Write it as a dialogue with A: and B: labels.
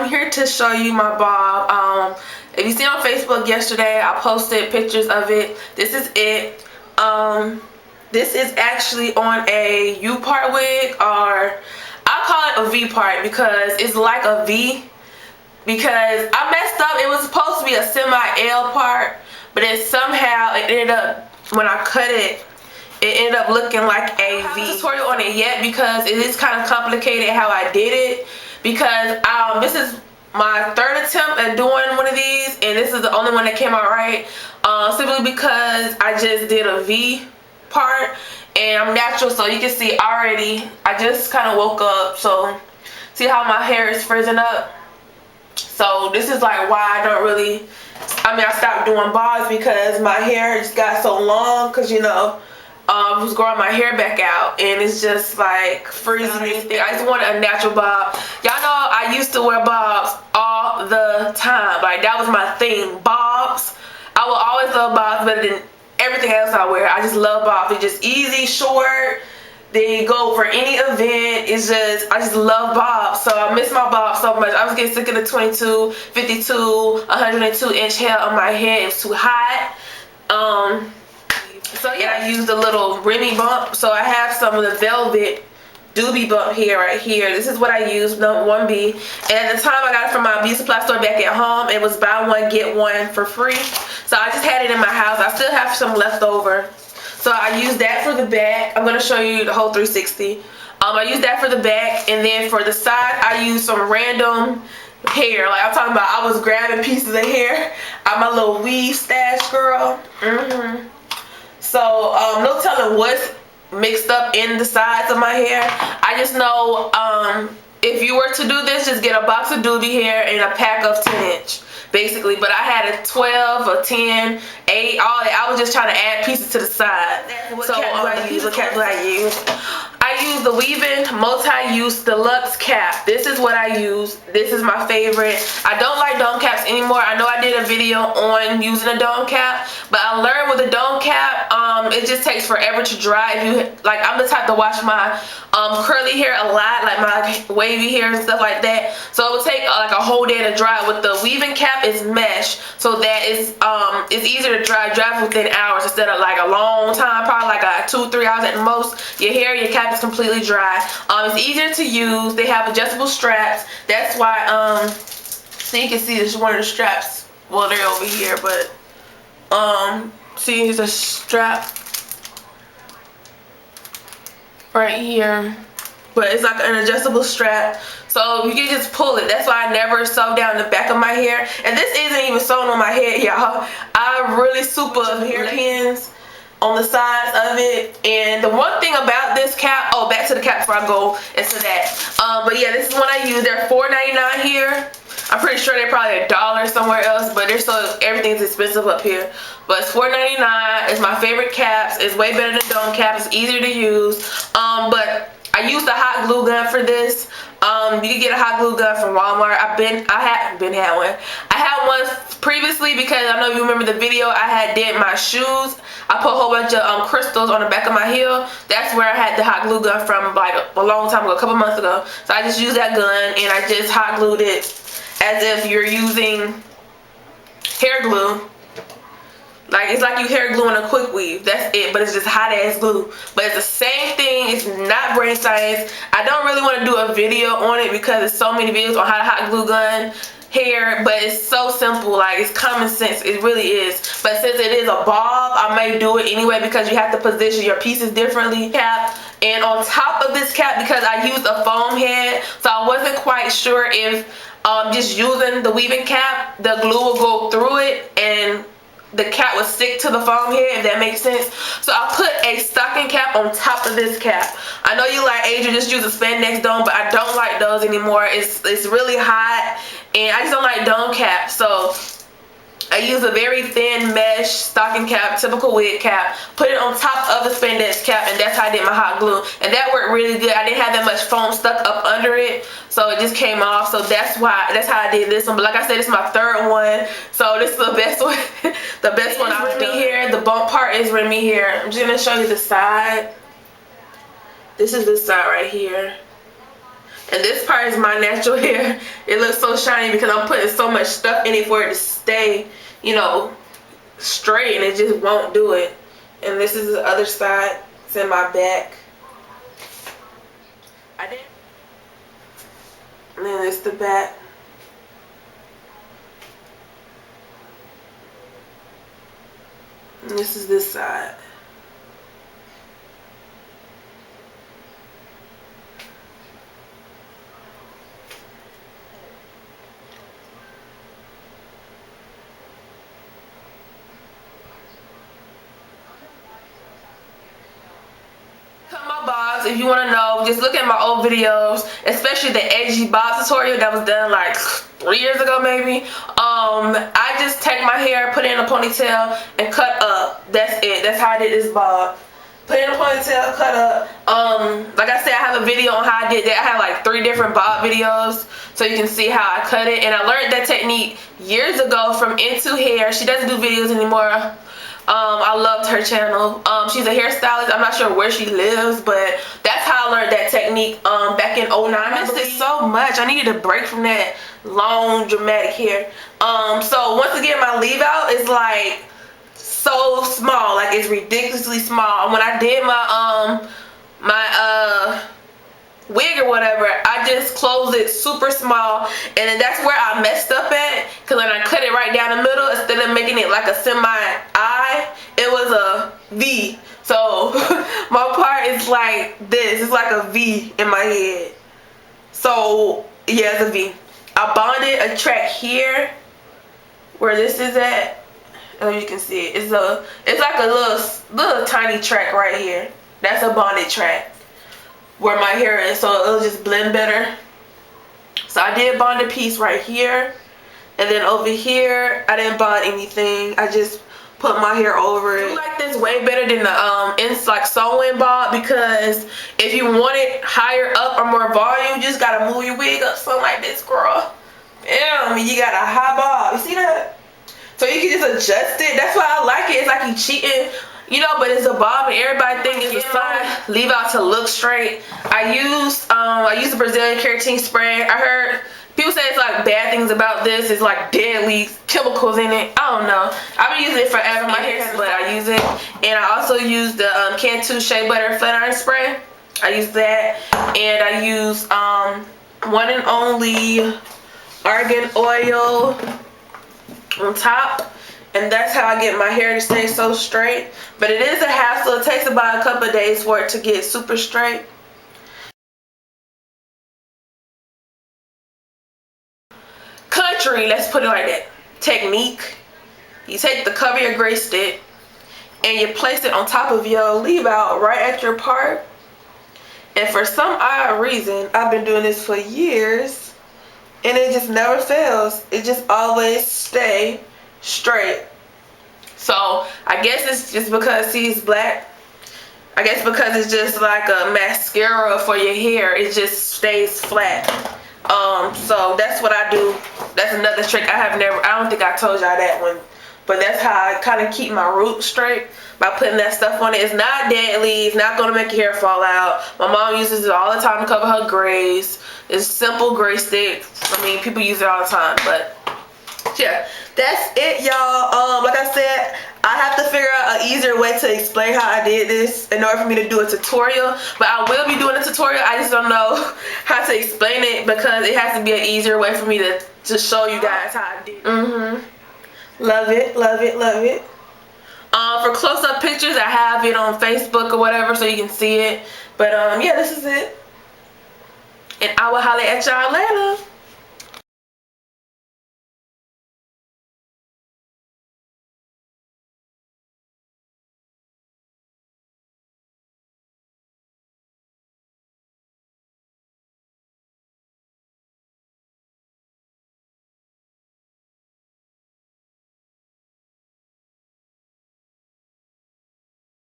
A: I'm here to show you my bob. If you see on Facebook yesterday, I posted pictures of it. This is it. This is actually on a U-part wig, or I call it a V-part because it's like a V. Because I messed up. It was supposed to be a semi-L part, but then somehow it ended up, when I cut it, it ended up looking like a V. I don't have a tutorial on it yet because it is kind of complicated how I did it. Because this is my third attempt at doing one of these, and this is the only one that came out right. Simply because I just did a V part, and I'm natural, so you can see already. I just kind of woke up, so see how my hair is frizzing up. So this is like why I don't really, I stopped doing bobs, because my hair just got so long, because you know, I was growing my hair back out, and it's just like freezing. I just wanted a natural bob. Y'all know I used to wear bobs all the time. Like, that was my thing, bobs. I will always love bobs better than everything else I wear. I just love bobs. They're just easy, short. They go for any event. It's just, I just love bobs. So I miss my bobs so much. I was getting sick of the 22, 52, 102 inch hair on my head. It was too hot. So yeah, I used a little Remy bump. So I have some of the Velvet Duby bump here, right here. This is what I used, no 1B. And at the time I got it from my beauty supply store back at home. It was buy one, get one for free. So I just had it in my house. I still have some left over. So I used that for the back. I'm going to show you the whole 360. I used that for the back, and then for the side, I used some random hair. Like I'm talking about, I was grabbing pieces of hair. I'm a little weave stash girl. So no telling what's mixed up in the sides of my hair. I just know if you were to do this, just get a box of doobie hair and a pack of 10-inch. Basically, but I had a 12, a 10, 8, all that. I was just trying to add pieces to the side. What cap do I use? I use the Weaving Multi-Use Deluxe Cap. This is what I use. This is my favorite. I don't like dome caps anymore. I know I did a video on using a dome cap, but I learned with a dome cap, it just takes forever to dry. If you like, I'm the type to wash my curly hair a lot, like my wavy hair and stuff like that. So it would take like a whole day to dry. With the weaving cap, it's mesh, so that is it's easier to dry. Dries within hours instead of like a long time, probably like a 2-3 hours at the most. Your hair, your cap is completely dry. It's easier to use. They have adjustable straps. That's why so you can see this is one of the straps. Well, they're over here, but see, it's a strap right here, but it's like an adjustable strap, so you can just pull it. That's why I never sew down the back of my hair, and this isn't even sewn on my head, y'all. I really super hair pins on the sides of it. And the one thing about this cap, oh, back to the cap before I go into that, but yeah, this is one I use. They're $4.99 here. I'm pretty sure they're probably $1 somewhere else, but they're so, everything's expensive up here. But it's $4.99. It's my favorite caps. It's way better than dome caps. It's easier to use. But I used a hot glue gun for this. You can get a hot glue gun from Walmart. I had one previously, because I know you remember the video I had did my shoes. I put a whole bunch of crystals on the back of my heel. That's where I had the hot glue gun from, like a long time ago, a couple months ago. So I just used that gun and I just hot glued it as if you're using hair glue. Like, it's like you hair gluing a quick weave. That's it, but it's just hot ass glue. But it's the same thing. It's not brain science. I don't really want to do a video on it because there's so many videos on how to hot glue gun hair, but it's so simple. Like, it's common sense. It really is. But since it is a bob, I may do it anyway, because you have to position your pieces differently. Cap, and on top of this cap, because I used a foam head, so I wasn't quite sure if just using the weaving cap, the glue will go through it and the cap will stick to the foam head, if that makes sense. So I put a stocking cap on top of this cap. I know you like, Adrian, just use a spandex dome, but I don't like those anymore. It's really hot, and I just don't like dome caps. So I use a very thin mesh stocking cap, typical wig cap, put it on top of the spandex cap, and that's how I did my hot glue. And that worked really good. I didn't have that much foam stuck up under it, so it just came off. So that's how I did this one. But like I said, it's my third one, so this is the best one. The best one I've done here. The bump part is Remy here. I'm just gonna show you the side. This is the side right here. And this part is my natural hair. It looks so shiny because I'm putting so much stuff in it for it to stay, you know, straight, and it just won't do it. And this is the other side. It's in my back. And then it's the back. And this is this side. Bobs, if you want to know, just look at my old videos, especially the edgy bob tutorial that was done like 3 years ago maybe. I just take my hair, put it in a ponytail, and cut up. That's it. That's how I did this bob. Put it in a ponytail, cut up. Like I said, I have a video on how I did that. I have like 3 different bob videos, so you can see how I cut it. And I learned that technique years ago from Into Hair. She doesn't do videos anymore. I loved her channel. She's a hairstylist. I'm not sure where she lives, but that's how I learned that technique back in '09. I missed it so much. I needed a break from that long, dramatic hair. So once again, my leave out is like so small. Like, it's ridiculously small. When I did my wig or whatever, I just closed it super small, and then that's where I messed up at, because when I cut it right down the middle, instead of making it like a semi-I, it was a V. So my part is like this. It's like a V in my head. So yeah, it's a V. I bonded a track here where this is at. And you can see it. It's like a little tiny track right here. That's a bonded track where my hair is, so it'll just blend better. So I did bond a piece right here, and then over here I didn't bond anything. I just put my hair over it. I like this way better than the it's like sew-in bob, because if you want it higher up or more volume, you just gotta move your wig up something like this, girl. Damn, you got a high bob. You see that? So you can just adjust it. That's why I like it. It's like you cheating, you know, but it's a bob and everybody thinks it's a side leave out to look straight. I used the Brazilian keratin spray. I heard people say it's like bad things about this. It's like deadly chemicals in it. I don't know. I've been using it forever. My hair, but I use it. And I also use the Cantu Shea Butter Flat Iron Spray. I use that. And I use one and only argan oil on top. And that's how I get my hair to stay so straight. But it is a hassle. It takes about a couple of days for it to get super straight. Country, let's put it like that, technique. You take the cover your gray stick and you place it on top of your leave out right at your part. And for some odd reason, I've been doing this for years, and it just never fails. It just always stay straight. So I guess it's just because he's black. I guess because it's just like a mascara for your hair. It just stays flat. So that's what I do. That's another trick. I don't think I told y'all that one, but that's how I kind of keep my roots straight, by putting that stuff on it. It's not deadly. It's not gonna make your hair fall out. My mom uses it all the time to cover her grays. It's simple gray stick. I mean, people use it all the time, but yeah, that's it, y'all. Like I said, I have to figure out an easier way to explain how I did this in order for me to do a tutorial. But I will be doing a tutorial. I just don't know how to explain it, because it has to be an easier way for me to show you guys how I did it. Love it, love it, love it. For close-up pictures, I have it on Facebook or whatever, so you can see it. But yeah, this is it. And I will holler at y'all later.